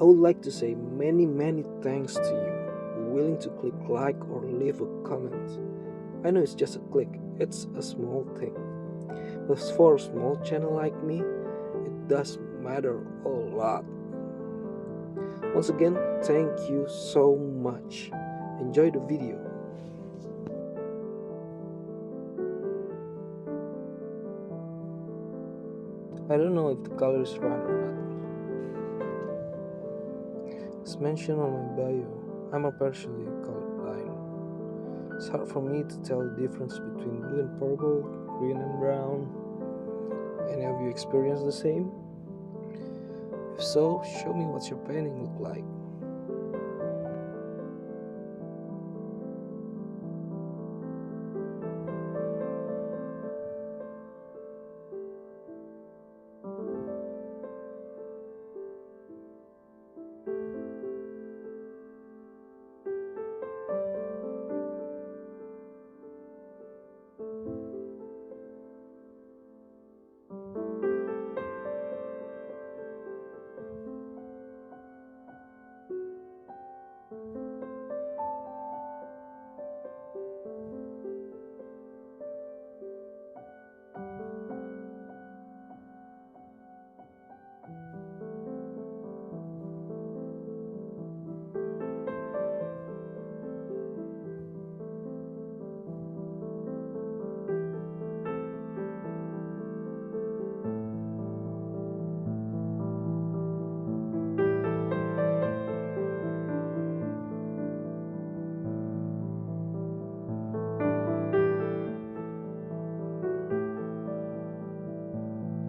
I would like to say many thanks to you, willing to click like or leave a comment. I know it's just a click, it's a small thing. But for a small channel like me, it does matter a lot. Once again, thank you so much. Enjoy the video. I don't know if the color is right or not. As mentioned on my bio, I'm a partially colorblind. It's hard for me to tell the difference between blue and purple, green and brown. Any of you experience the same? If so, show me what your painting look like.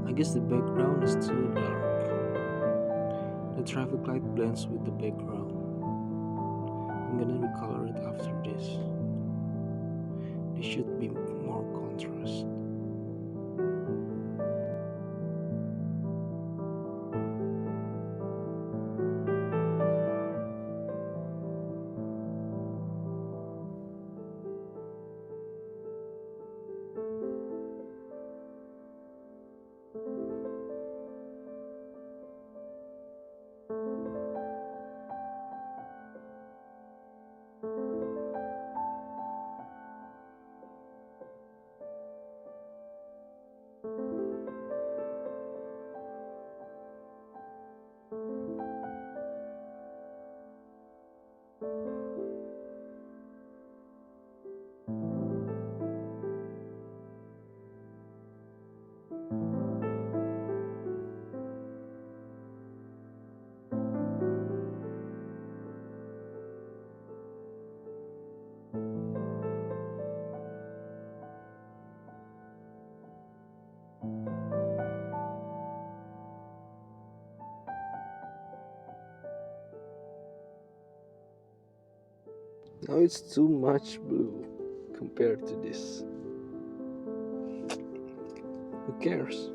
I guess the background is too dark. The traffic light blends with the background. I'm gonna recolor it after this. There should be more contrast. Now it's too much blue compared to this. Who cares?